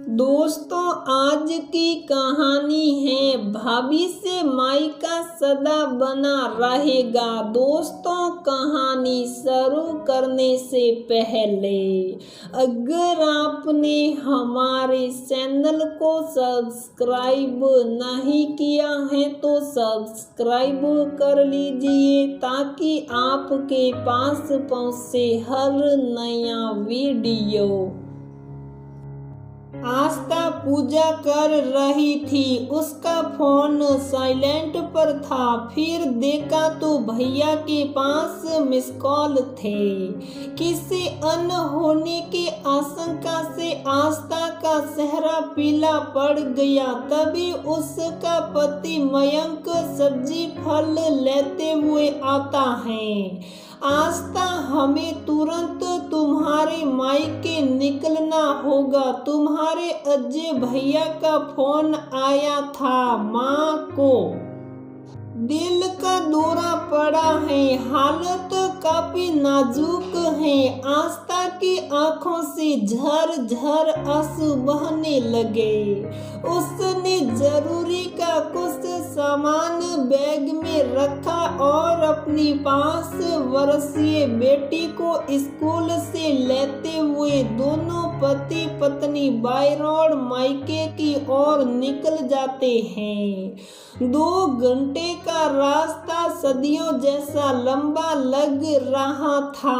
दोस्तों, आज की कहानी है भाभी से मायका सदा बना रहेगा। दोस्तों, कहानी शुरू करने से पहले अगर आपने हमारे चैनल को सब्सक्राइब नहीं किया है तो सब्सक्राइब कर लीजिए ताकि आपके पास पहुंचे हर नया वीडियो। आस्था पूजा कर रही थी, उसका फोन साइलेंट पर था। फिर देखा तो भैया के पास मिस कॉल थे। किसी अनहोनी की आशंका से आस्था का चेहरा पीला पड़ गया। तभी उसका पति मयंक सब्जी फल लेते हुए आता है। आस्था, हमें तुरंत तुम्हारे मायके निकलना होगा। तुम्हारे अजय भैया का फोन आया था। माँ को दिल का दौरा पड़ा है, हालत काफी नाजुक है। आस्था की आंखों से झर-झर आंसू बहने लगे। उसने जरूरी का कुछ सामान बैग में रखा और अपनी 5 वर्षीय बेटी को स्कूल से लेते हुए दोनों पति पत्नी बाय रोड मायके की ओर निकल जाते हैं। 2 घंटे का रास्ता सदियों जैसा लंबा लग रहा था।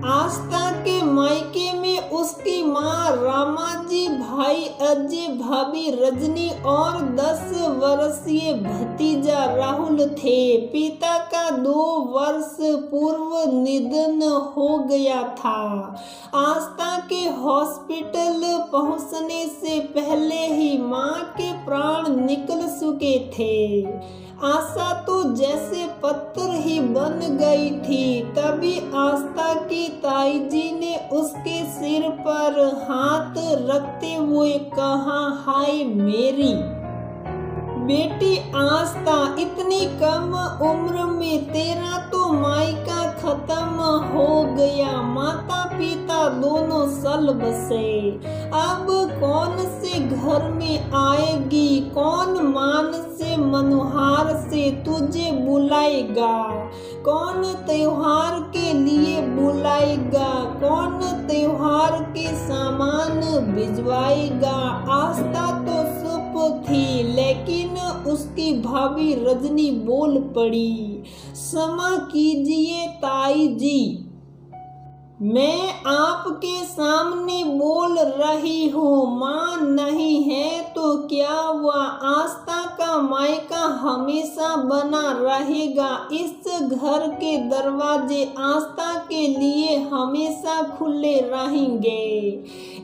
आस्था के मायके में उसकी माँ रामाजी, भाई अजय, भाभी रजनी और 10 वर्षीय भतीजा राहुल थे। पिता का 2 वर्ष पूर्व निधन हो गया था। आस्था के हॉस्पिटल पहुंचने से पहले ही माँ के प्राण निकल चुके थे। आशा तो जैसे पत्थर ही बन गई थी। तभी आस्था की ताई जी ने उसके सिर पर हाथ रखते हुए कहा, हाय मेरी बेटी आस्था, इतनी कम उम्र में तेरा तो मायका खत्म हो गया। माता पिता दोनों सल बसे। अब कौन से घर में आएगी? कौन मान से मनोहार से तुझे बुलाएगा? कौन त्योहार के लिए बुलाएगा? कौन त्योहार के सामान भिजवाएगा? आस्था तो चुप थी, लेकिन उसकी भाभी रजनी बोल पड़ी, क्षमा कीजिए ताई जी, मैं आपके सामने बोल रही हूँ। माँ नहीं है तो क्या हुआ? आस्था का मायका हमेशा बना रहेगा। इस घर के दरवाजे आस्था के लिए हमेशा खुले रहेंगे।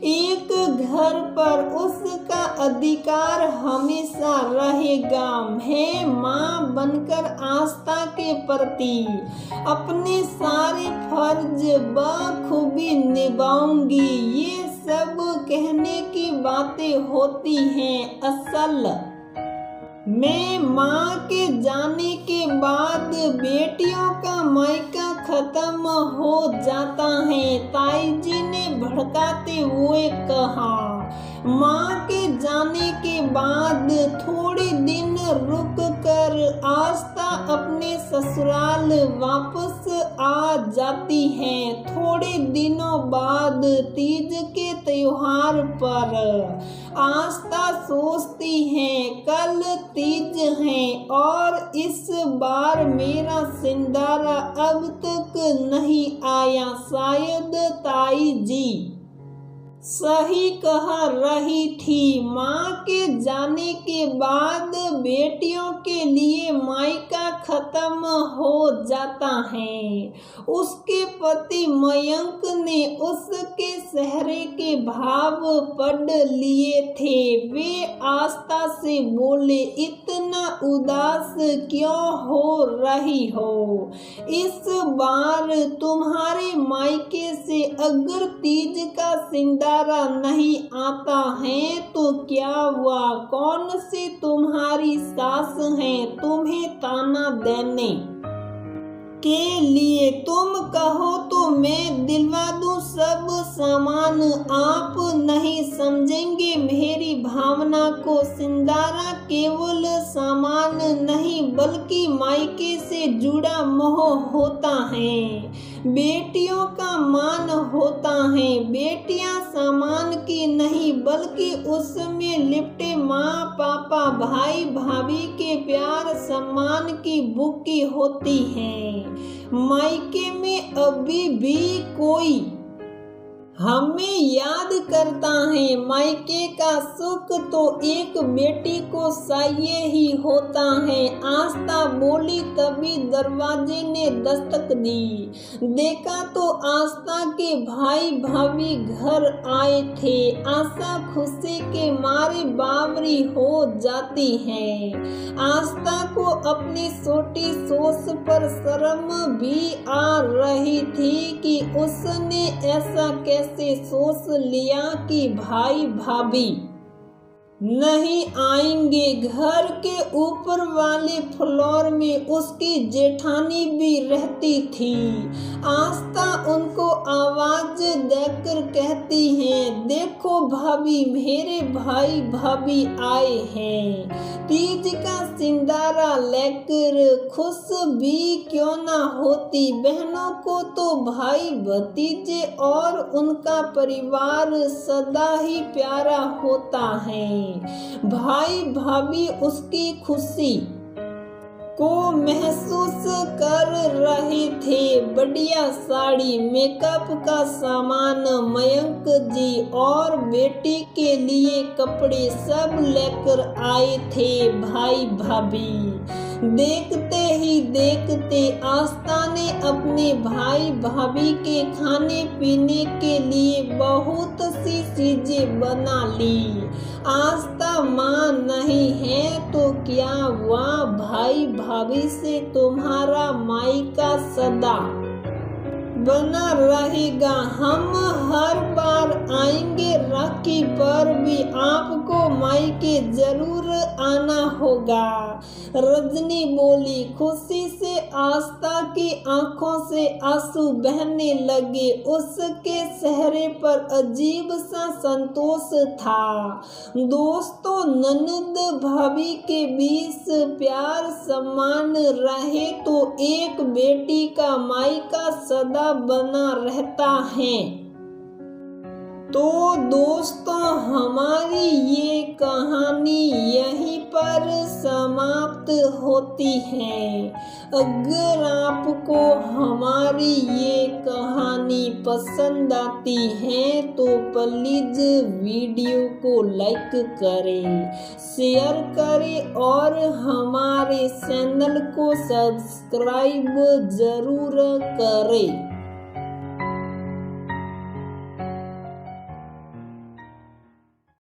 एक घर पर उसका अधिकार हमेशा रहेगा। मैं माँ बनकर आस्था के प्रति अपने सारे फर्ज बखूबी निभाऊंगी। ये सब कहने की बातें होती हैं, असल में माँ के जाने के बाद बेटियों का मायका खत्म हो जाता है। ताई जी ने भड़काते हुए कहा, माँ के जाने के बाद थोड़े दिन रुक कर आस्था अपने ससुराल वापस आ जाती है। थोड़े दिनों बाद तीज के त्योहार पर आस्था सोचती है, कल तीज है और इस बार मेरा सिंदारा अब तक नहीं आया। शायद ताई जी सही कह रही थी। माँ के जाने के बाद बेटियों के लिए मायका खत्म हो जाता है। उसके पति मयंक ने उसके चेहरे के भाव पढ़ लिए थे। वे आस्था से बोले, इतना उदास क्यों हो रही हो? इस बार तुम्हारे मायके से अगर तीज का सिंदारा नहीं आता है तो क्या हुआ? कौन सी तुम्हारी सास है तुम्हें ताना देने के लिए? तुम कहो तो मैं दिलवा दूं सब सामान। आप नहीं समझेंगे मेरी भावना को। सिंदारा केवल सामान नहीं बल्कि मायके से जुड़ा मोह होता है। बेटियों का मान होता है। बेटियां सामान की नहीं बल्कि उसमें लिपटे माँ पापा भाई भाभी के प्यार सम्मान की बुकी होती हैं। मायके में अभी भी कोई हमें याद करता है। मायके का सुख तो एक बेटी को चाहिए ही होता है। आस्था बोली तभी दरवाजे ने दस्तक दी। देखा तो आस्था के भाई भाभी घर आए थे। आशा खुशी के मारे बावरी हो जाती है। आस्था को अपनी छोटी सोच पर शर्म भी आ रही थी कि उसने ऐसा कैसे सोच लिया कि भाई भाभी नहीं आएंगे। घर के ऊपर वाले फ्लोर में उसकी जेठानी भी रहती थी। आस्था उनको आवाज देकर कहती है, देखो भाभी मेरे भाई भाभी आए हैं। तीज का सिंदारा लेकर खुश भी क्यों ना होती। बहनों को तो भाई भतीजे और उनका परिवार सदा ही प्यारा होता है। भाई भाभी उसकी खुशी को महसूस कर रहे थे। बढ़िया साड़ी मेकअप का सामान मयंक जी और बेटी के लिए कपड़े सब लेकर आए थे भाई भाभी। देखते ही देखते आस्था ने अपने भाई भाभी के खाने पीने के लिए बहुत सी चीजें बना ली। आस्था माँ नहीं है तो क्या वह भाई भाभी से तुम्हारा मायका सदा बना रहेगा। हम हर बार आएंगे राखी पर भी आपको मायके जरूर आना होगा। रजनी बोली। खुशी से आस्था की आंखों से आंसू बहने लगे। उसके चेहरे पर अजीब सा संतोष था। दोस्तों ननद भाभी के बीच प्यार सम्मान रहे तो एक बेटी का मायका सदा बना रहता है। तो दोस्तों हमारी ये कहानी यहीं पर समाप्त होती है। अगर आपको हमारी ये कहानी पसंद आती है तो प्लीज वीडियो को लाइक करें, शेयर करें और हमारे चैनल को सब्सक्राइब जरूर करें।